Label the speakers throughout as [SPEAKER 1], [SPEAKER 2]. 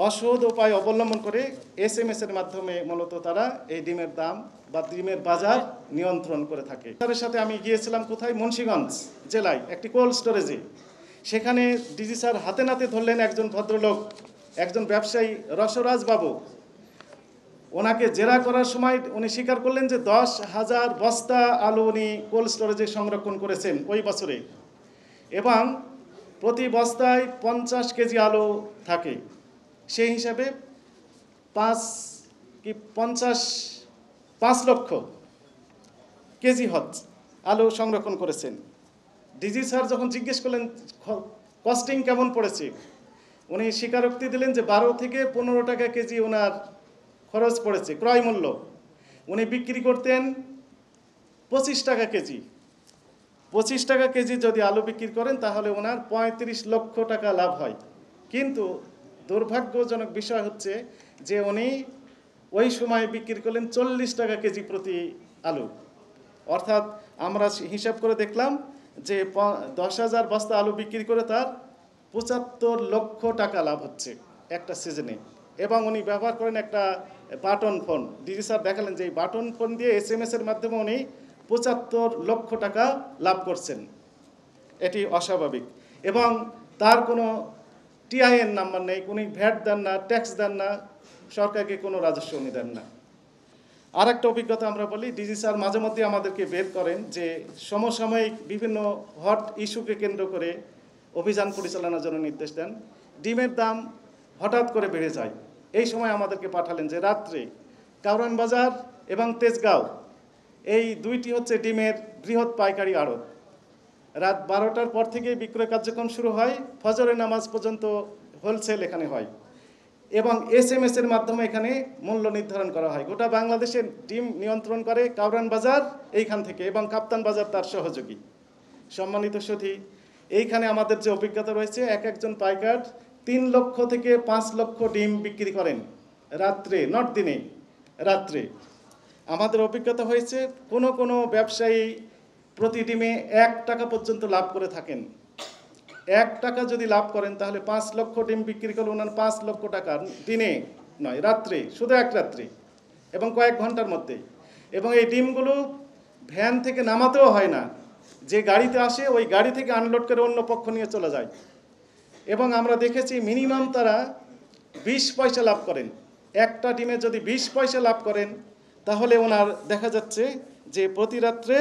[SPEAKER 1] অসৎ উপায় অবলম্বন করে এসএমএস এর মাধ্যমে মূলত তারা এই ডিমের দাম বা ডিমের বাজার নিয়ন্ত্রণ করে থাকে। তাদের সাথে আমি গিয়েছিলাম কোথায়, মুন্সিগঞ্জ জেলায় একটি কোল্ড স্টোরেজে। সেখানে ডিজি স্যার হাতে নাতে ধরলেন একজন ভদ্রলোক, একজন ব্যবসায়ী রসরাজ বাবু। ওনাকে জেরা করার সময় উনি স্বীকার করলেন যে 10,000 বস্তা আলু উনি কোল্ড স্টোরেজে সংরক্ষণ করেছেন ওই বছরে, এবং প্রতি বস্তায় 50 কেজি আলু থাকে। সেই হিসাবে 5 লক্ষ কেজি আলু সংরক্ষণ করেছেন। ডিজি স্যার যখন জিজ্ঞেস করলেন কস্টিং কেমন পড়েছে, উনি স্বীকারোক্তি দিলেন যে 12 থেকে 15 টাকা কেজি ওনার খরচ পড়েছে, ক্রয় মূল্য। উনি বিক্রি করতেন 25 টাকা কেজি। 25 টাকা কেজি যদি আলু বিক্রি করেন তাহলে ওনার 35 লক্ষ টাকা লাভ হয়। কিন্তু দুর্ভাগ্যজনক বিষয় হচ্ছে যে উনি ওই সময় বিক্রি করলেন 40 টাকা কেজি প্রতি আলু। অর্থাৎ আমরা হিসাব করে দেখলাম যে 10,000 বস্তা আলু বিক্রি করে তার 75 লক্ষ টাকা লাভ হচ্ছে একটা সিজনে। এবং উনি ব্যবহার করেন একটা বাটন ফোন। ডিজি স্যার দেখালেন যে এই বাটন ফোন দিয়ে এসএমএস এর মাধ্যমে উনি 75 লক্ষ টাকা লাভ করছেন। এটি অস্বাভাবিক। এবং তার কোনো টিআইএন নাম্বার নেই, উনি ভ্যাট দেন না, ট্যাক্স দেন না, সরকারকে কোনো রাজস্ব উনি দেন না। আর একটা অভিজ্ঞতা আমরা বলি, ডিজি স্যার মাঝে মধ্যে আমাদেরকে বের করেন যে সমসাময়িক বিভিন্ন হট ইস্যুকে কেন্দ্র করে অভিযান পরিচালনার জন্য নির্দেশ দেন। ডিমের দাম হঠাৎ করে বেড়ে যায়। এই সময় আমাদেরকে পাঠালেন যে রাত্রে কাউরান বাজার এবং তেজগাঁও, এই দুইটি হচ্ছে ডিমের বৃহৎ পাইকারি আড়ত। রাত 12টার পর থেকে বিক্রয় কার্যক্রম শুরু হয়, ফজরের নামাজ পর্যন্ত হোলসেল এখানে হয়, এবং এসএমএস এর মাধ্যমে এখানে মূল্য নির্ধারণ করা হয়। গোটা বাংলাদেশের ডিম নিয়ন্ত্রণ করে কাউরান বাজার এইখান থেকে, এবং কাপ্তান বাজার তার সহযোগী। সম্মানিত সুধী, এইখানে আমাদের যে অভিজ্ঞতা রয়েছে, একজন পাইকার 3 লক্ষ থেকে 5 লক্ষ ডিম বিক্রি করেন রাত্রে, নট দিনে, রাত্রে। আমাদের অভিজ্ঞতা হয়েছে কোনো ব্যবসায়ী প্রতি ডিমে 1 টাকা পর্যন্ত লাভ করে থাকেন। 1 টাকা যদি লাভ করেন তাহলে 5 লক্ষ ডিম বিক্রি করলে ওনার 5 লক্ষ টাকা দিনে নয়, রাত্রে, শুধু এক রাত্রে এবং কয়েক ঘন্টার মধ্যে। এবং এই ডিমগুলো ভ্যান থেকে নামাতেও হয় না, যে গাড়িতে আসে ওই গাড়ি থেকে আনলোড করে অন্য পক্ষ নিয়ে চলে যায়। এবং আমরা দেখেছি মিনিমাম তারা 20 পয়সা লাভ করেন। একটা ডিমে যদি 20 পয়সা লাভ করেন তাহলে ওনার দেখা যাচ্ছে যে প্রতি রাত্রে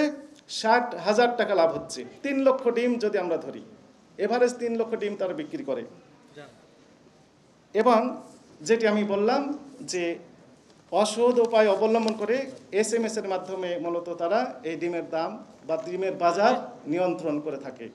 [SPEAKER 1] 60,000 টাকা লাভ হচ্ছে। 3 লক্ষ ডিম যদি আমরা ধরি, এভারেজ 3 লক্ষ ডিম তারা বিক্রি করে। এবং যেটি আমি বললাম যে অসৎ উপায় অবলম্বন করে এসএমএস এর মাধ্যমে মূলত তারা এই ডিমের দাম বা ডিমের বাজার নিয়ন্ত্রণ করে থাকে।